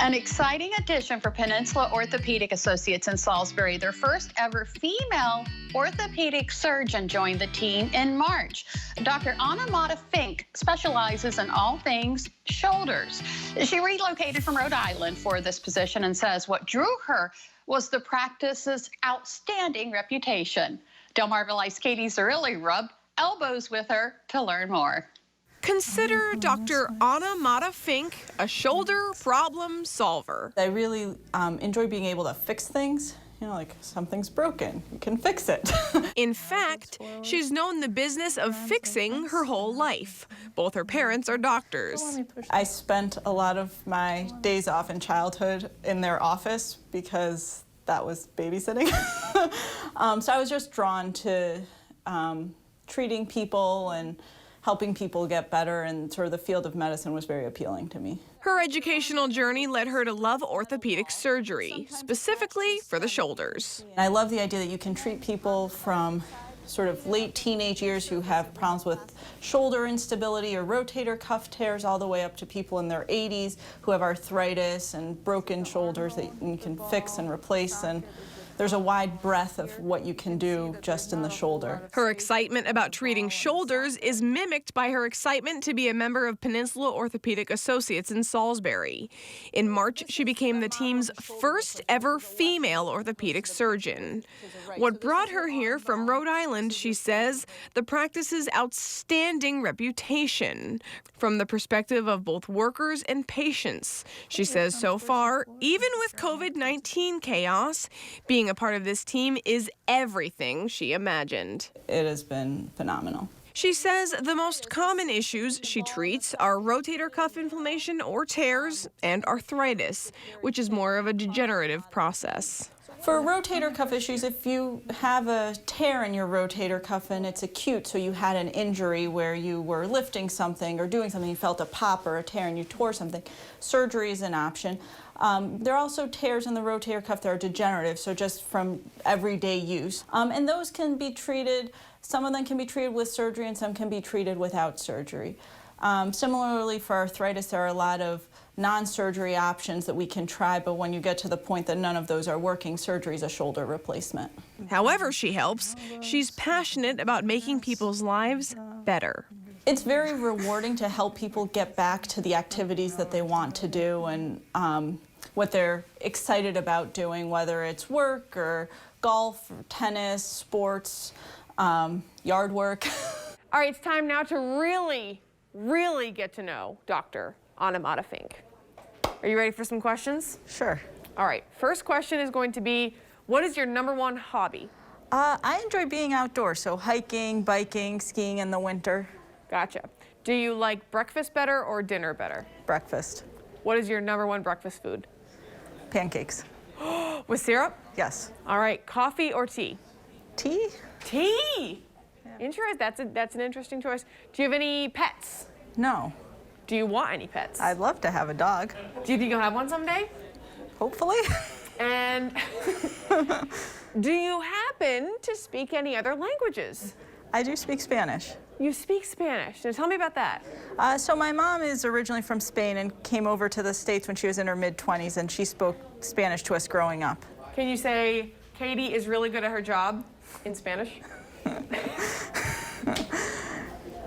An exciting addition for Peninsula Orthopaedic Associates in Salisbury. Their first ever female orthopedic surgeon joined the team in March. Dr. Fink specializes in all things shoulders. She relocated from Rhode Island for this position and says what drew her was the practice's outstanding reputation. Delmarva Life's Katie Zerilli rubbed elbows with her to learn more. Consider Dr. Fink a shoulder problem solver. I really enjoy being able to fix things. You know, like something's broken, you can fix it. In fact, she's known the business of fixing her whole life. Both her parents are doctors. I spent a lot of my days off in childhood in their office because that was babysitting. So I was just drawn to treating people and helping people get better, and sort of the field of medicine was very appealing to me. Her educational journey led her to love orthopedic surgery, specifically for the shoulders. I love the idea that you can treat people from sort of late teenage years who have problems with shoulder instability or rotator cuff tears, all the way up to people in their 80s who have arthritis and broken shoulders that you can fix and replace. And there's a wide breadth of what you can do just in the shoulder. Her excitement about treating shoulders is mimicked by her excitement to be a member of Peninsula Orthopaedic Associates in Salisbury. In March, she became the team's first ever female orthopedic surgeon. What brought her here from Rhode Island, she says, the practice's outstanding reputation from the perspective of both workers and patients. She says so far, even with COVID-19 chaos, being a part of this team is everything she imagined. It has been phenomenal. She says the most common issues she treats are rotator cuff inflammation or tears and arthritis, which is more of a degenerative process. For rotator cuff issues, if you have a tear in your rotator cuff and it's acute, so you had an injury where you were lifting something or doing something, you felt a pop or a tear and you tore something, surgery is an option. There are also tears in the rotator cuff that are degenerative, so just from everyday use. And those can be treated, some of them can be treated with surgery and some can be treated without surgery. Similarly, for arthritis, there are a lot of non-surgery options that we can try, but when you get to the point that none of those are working, surgery is a shoulder replacement. However she helps, she's passionate about making people's lives better. It's very rewarding to help people get back to the activities that they want to do and what they're excited about doing, whether it's work or golf or tennis, sports, yard work. All right, it's time now to really get to know Dr. Fink. Are you ready for some questions? Sure. All right, first question is going to be, what is your #1 hobby? I enjoy being outdoors, so hiking, biking, skiing in the winter. Gotcha. Do you like breakfast better or dinner better? Breakfast. What is your #1 breakfast food? Pancakes. With syrup? Yes. All right, coffee or tea? Tea? Tea! Yeah. Interesting. That's an interesting choice. Do you have any pets? No. Do you want any pets? I'd love to have a dog. Do you think you'll have one someday? Hopefully. And do you happen to speak any other languages? I do speak Spanish. You speak Spanish. Now tell me about that. So my mom is originally from Spain and came over to the States when she was in her mid-20s, and she spoke Spanish to us growing up. Can you say Katie is really good at her job in Spanish?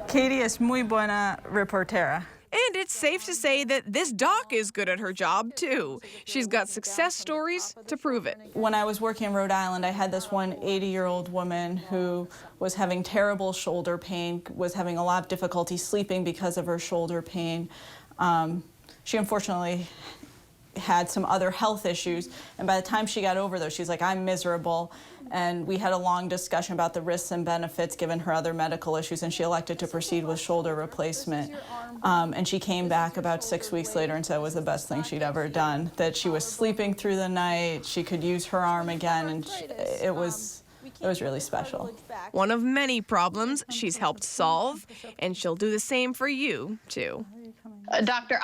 Katie es muy buena reportera. And it's safe to say that this doc is good at her job, too. She's got success stories to prove it. When I was working in Rhode Island, I had this one 80-year-old woman who was having terrible shoulder pain, was having a lot of difficulty sleeping because of her shoulder pain. She unfortunately had some other health issues, and by the time she got over those, she's like, I'm miserable. And we had a long discussion about the risks and benefits given her other medical issues, and she elected to proceed with shoulder replacement. And she came back about 6 weeks later and said it was the best thing she'd ever done, that she was sleeping through the night, she could use her arm again, and it was really special. One of many problems she's helped solve, and she'll do the same for you, too. Dr.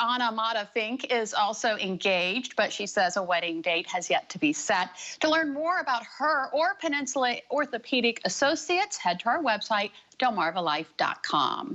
Fink is also engaged, but she says a wedding date has yet to be set. To learn more about her or Peninsula Orthopaedic Associates, head to our website, delmarvalife.com.